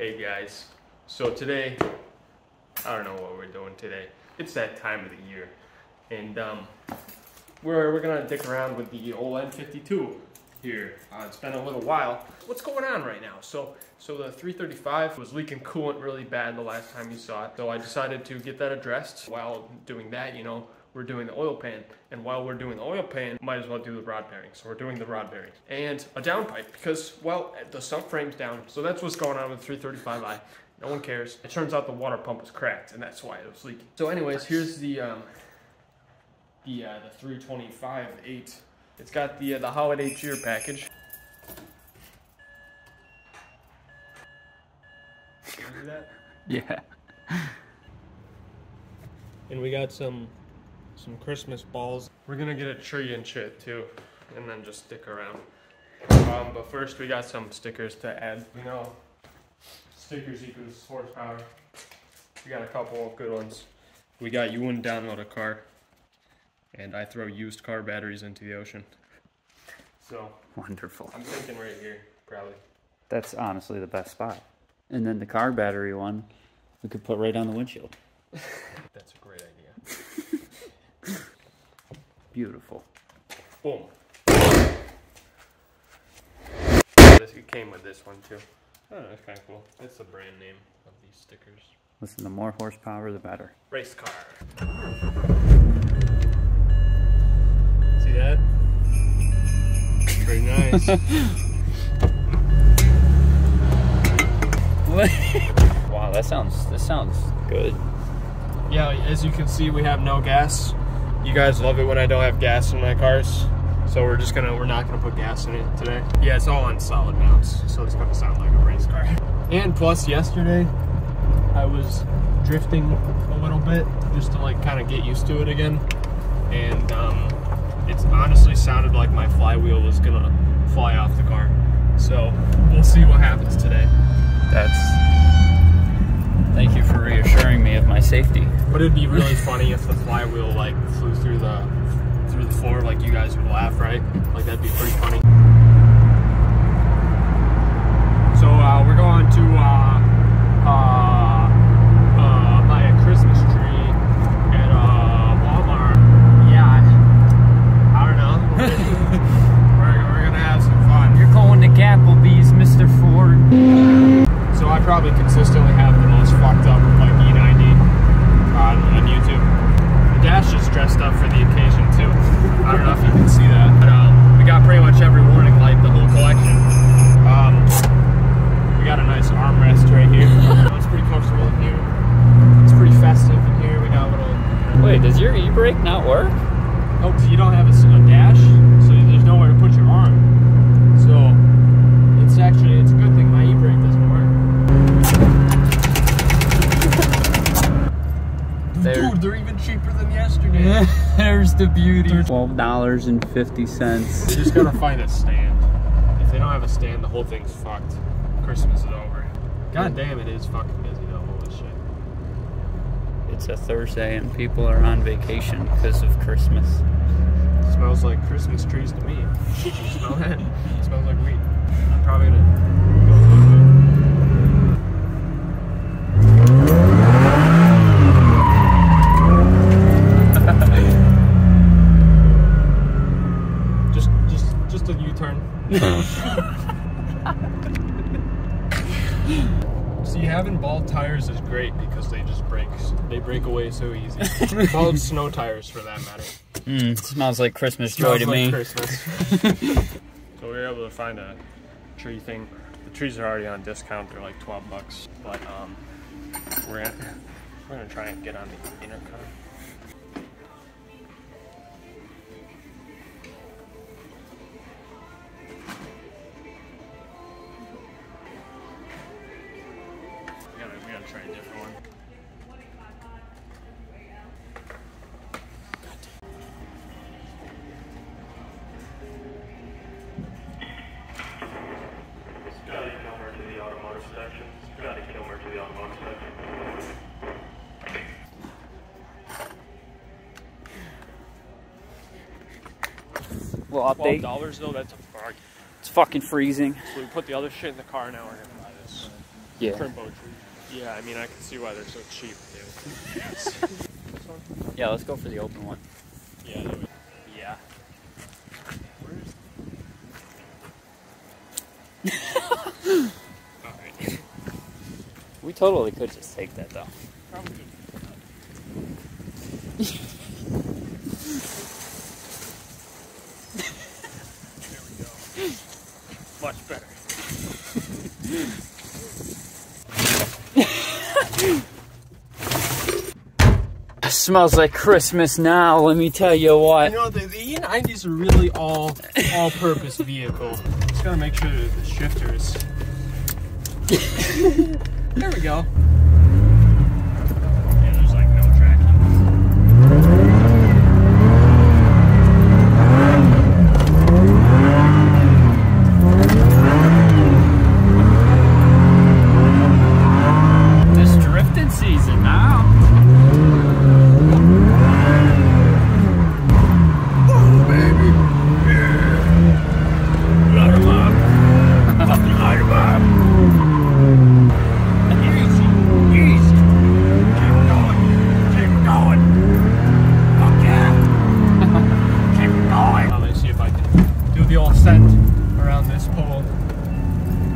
Hey guys, so today, I don't know what we're doing today. It's that time of the year, and we're gonna dick around with the old N52 here. It's been a little while. What's going on right now? So the 335 was leaking coolant really bad the last time you saw it, so I decided to get that addressed. While doing that, you know, we're doing the oil pan, and while we're doing the oil pan, might as well do the rod bearing. So we're doing the rod bearing and a downpipe because, well, the sump frame's down. So that's what's going on with 335i. No one cares. It turns out the water pump was cracked, and that's why it was leaking. So anyways, here's the 325/8. It's got the holiday cheer package. Can you do that? Yeah. And we got some Christmas balls. We're gonna get a tree and shit too, and then just stick around. But first we got some stickers to add. You know, stickers equals horsepower. We got a couple of good ones. We got "You wouldn't download a car," and "I throw used car batteries into the ocean." So Wonderful. I'm thinking right here, probably. That's honestly the best spot. And then the car battery one, we could put right on the windshield. That's a great idea. Beautiful. Boom. It came with this one too. Oh, that's kind of cool. That's the brand name of these stickers. Listen, the more horsepower, the better. Race car. See that? Pretty nice. Wow, this sounds good. Yeah, as you can see, we have no gas. You guys love it when I don't have gas in my cars. So we're not gonna put gas in it today. Yeah, it's all on solid mounts, so it's gonna sound like a race car. And plus, yesterday, I was drifting a little bit just to like kind of get used to it again. And it honestly sounded like my flywheel was gonna fly off the car. So we'll see what happens today. Thank you for reassuring me of my safety. But it'd be really funny if the flywheel like flew through the floor, like you guys would laugh, right? Like that'd be pretty funny. So we're going to buy a Christmas tree at Walmart. Yeah, I don't know. We're gonna have some fun. You're going to Applebee's, Mr. Ford. So I probably consistently have the most fucked up like E90 on YouTube. The dash is dressed up for the occasion too. I don't know if you can see that, but we got pretty much every warning light, the whole collection. We got a nice armrest right here. It's pretty comfortable in here. It's pretty festive in here. We got a little. Wait, does your e-brake not work? Oh, because you don't have a dash, so there's nowhere to put your arm. So it's a good thing my e-brake doesn't work. Dude, they're even cheaper than yesterday. There's the beauty. $12.50. They just gotta find a stand. If they don't have a stand, the whole thing's fucked. Christmas is over. God damn, it is fucking busy though. Holy shit. It's a Thursday and people are on vacation because of Christmas. It smells like Christmas trees to me. You smell that? It smells like weed. I'm probably gonna go a little bit. Just a U-turn. See, having bald tires is great because they just break away so easy. Bald snow tires, for that matter. Smells like Christmas joy to me. Christmas. So we were able to find a tree thing. The trees are already on discount. They're like $12, but we're gonna try and get on the intercom. We gotta try a different one. Scotty Kilmer to the automotive section. Scotty Kilmer to the automotive section. We'll update. $12 though, that's a bargain. It's fucking freezing. So we put the other shit in the car, now we're gonna buy this. Yeah. Crimbo tree. Yeah, I mean, I can see why they're so cheap, too. This one? Yeah, let's go for the open one. Yeah, Yeah. Alright. We totally could just take that though. Probably. There we go. Much better. Smells like Christmas now, let me tell you what. You know, the E90s are really all-purpose vehicle. Just gotta make sure that the shifter is... There we go. Yeah, there's like no traction. This drifting season now.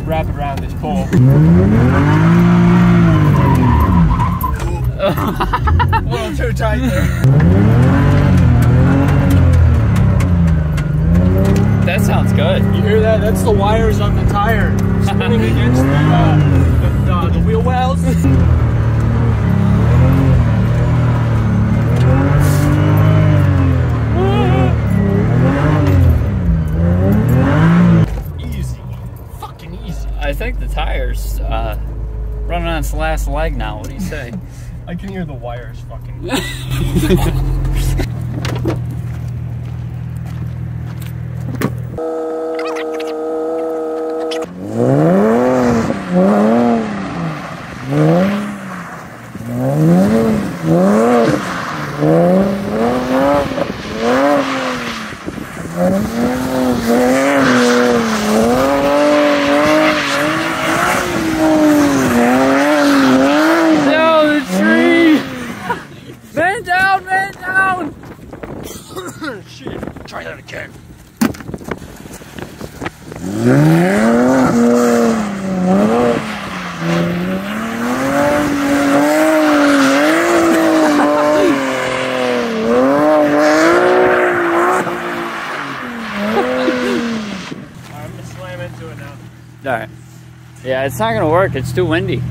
Wrap it around this pole. A little too tight there. That sounds good. You hear that? That's the wires on the tire spinning against the wheel wells. I think the tire's running on its last leg now. What do you say? I can hear the wires fucking. Shit, try that again. I'm gonna slam into it now. Alright. Yeah, it's not gonna work, it's too windy.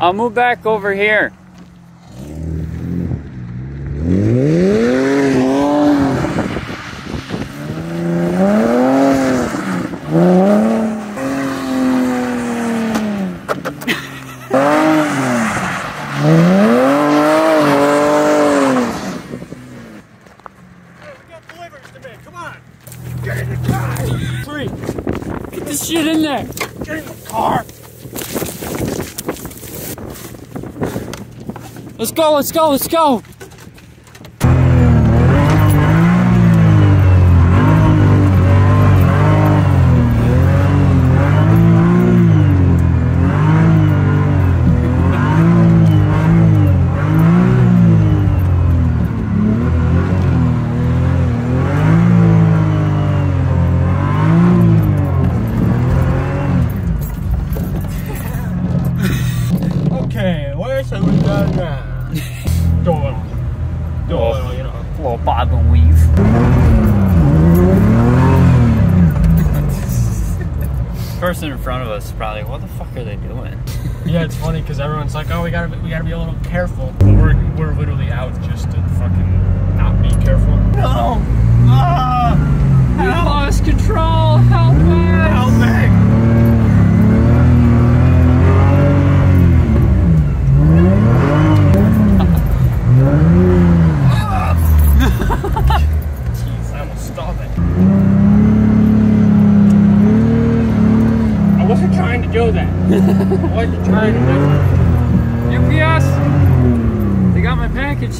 I'll move back over here. Come on! Get in the car! 3! Get this shit in there! Get in the car! Let's go, let's go, let's go! Okay, where should we go now? Do a little, you know. A little bob and weave. Person in front of us is probably, what the fuck are they doing? Yeah, it's funny because everyone's like, oh, we gotta be a little careful. But we're literally out just to fucking not be careful. No! I lost control! Help me! Help me! Jeez, I almost stopped it. I wasn't trying to do that? What are you trying to do? UPS! They got my package.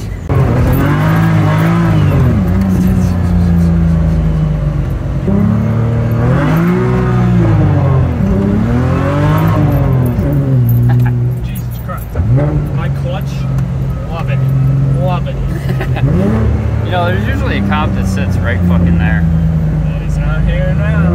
Jesus Christ. My clutch, love it. Love it. You know, there's usually a cop that sits right fucking there. He's not here now.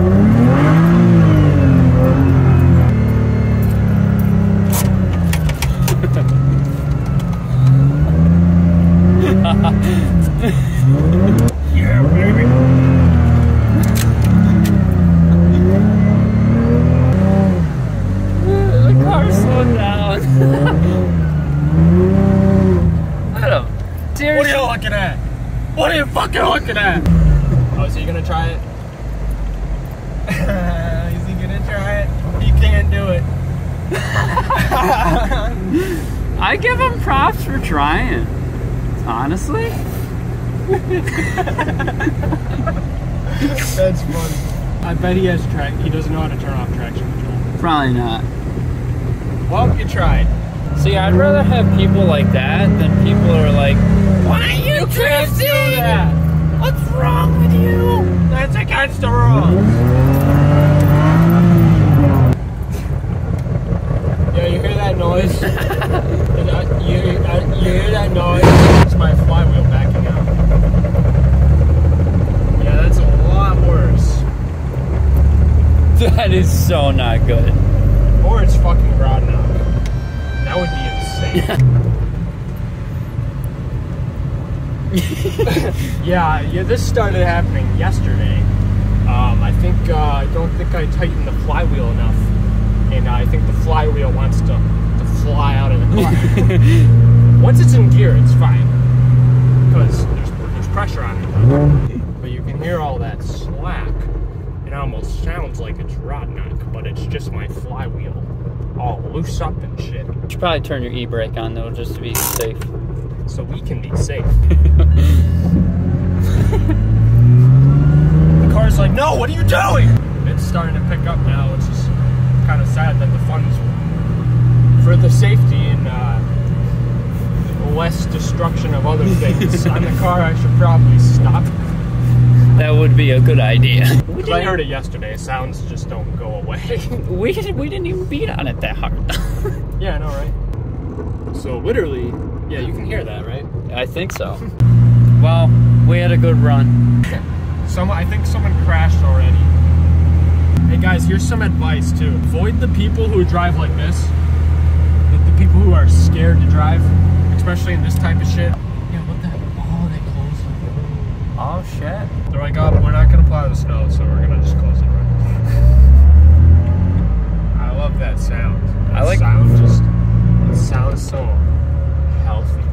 Yeah, baby. The car's slowing down. Adam, seriously? What are you looking at? What are you fucking looking at? Oh, is he gonna try it? Is he gonna try it? He can't do it. I give him props for trying. Honestly? That's funny. I bet he has he doesn't know how to turn off traction control. Probably not. Well, you tried. See, I'd rather have people like that than people who are like, why are you drifting? Do that. What's wrong with you? That's against the rules. Yeah, you hear that noise? you hear that noise? It's my flywheel backing out. Yeah, that's a lot worse. That is so not good. Or it's fucking Grodnock. That would be insane. Yeah, this started happening yesterday. I don't think I tightened the flywheel enough. And I think the flywheel wants to fly out of the car. Once it's in gear, it's fine. Because there's pressure on it. But you can hear all that slack. It almost sounds like it's Rodnock, but it's just my flywheel all loose up and shit. You should probably turn your e-brake on though, just to be safe. So we can be safe. The car's like, no, what are you doing? It's starting to pick up now, which is kind of sad that the funds for the safety and less destruction of other things on the car, I should probably stop. That would be a good idea. Because I heard it yesterday, sounds just don't go away. we didn't even beat on it that hard. Yeah, I know, right? So literally, yeah, you can hear that, right? I think so. Well, we had a good run. I think someone crashed already. Hey guys, here's some advice too. Avoid the people who drive like this. The people who are scared to drive, especially in this type of shit. Yeah, what the hell? Oh, they closed it. Oh shit. They're like, oh, we're not gonna plow the snow, so we're gonna just close it right. I love that sound. It sounds so healthy.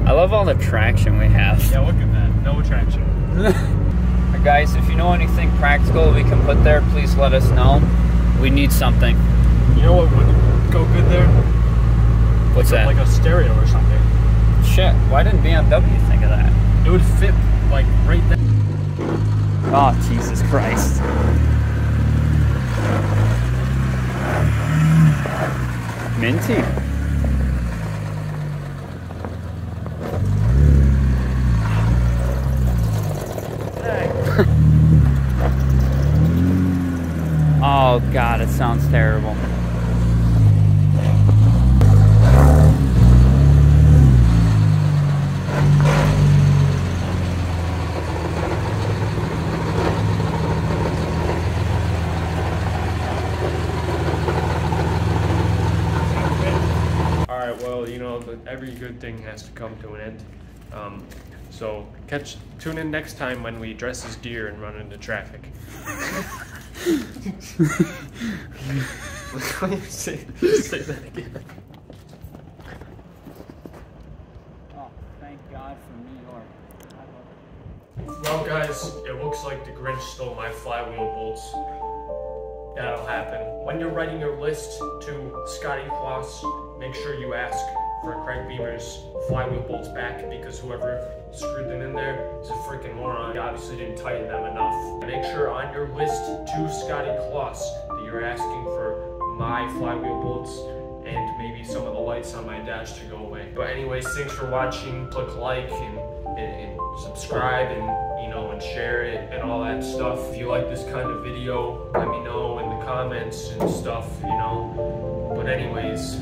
I love all the traction we have. Yeah, look at that. No traction. Guys, if you know anything practical we can put there, please let us know. We need something. You know what would go good there? What's that? Like a stereo or something. Shit, why didn't BMW think of that? It would fit like right there. Oh, Jesus Christ. Minty. Oh God, it sounds terrible. Alright, well, you know, every good thing has to come to an end. So tune in next time when we dress as deer and run into traffic. say that again. Oh, thank God for New York. Well, guys, it looks like the Grinch stole my flywheel bolts. That'll happen. When you're writing your list to Scotty Kloss, make sure you ask for Craig Beamer's flywheel bolts back, because whoever screwed them in there is a freaking moron. He obviously didn't tighten them enough. Make sure on your list to Scotty Kloss that you're asking for my flywheel bolts and maybe some of the lights on my dash to go away. But anyways, thanks for watching. Click like and subscribe and, you know, and share it and all that stuff. If you like this kind of video, let me know in the comments and stuff, you know. But anyways,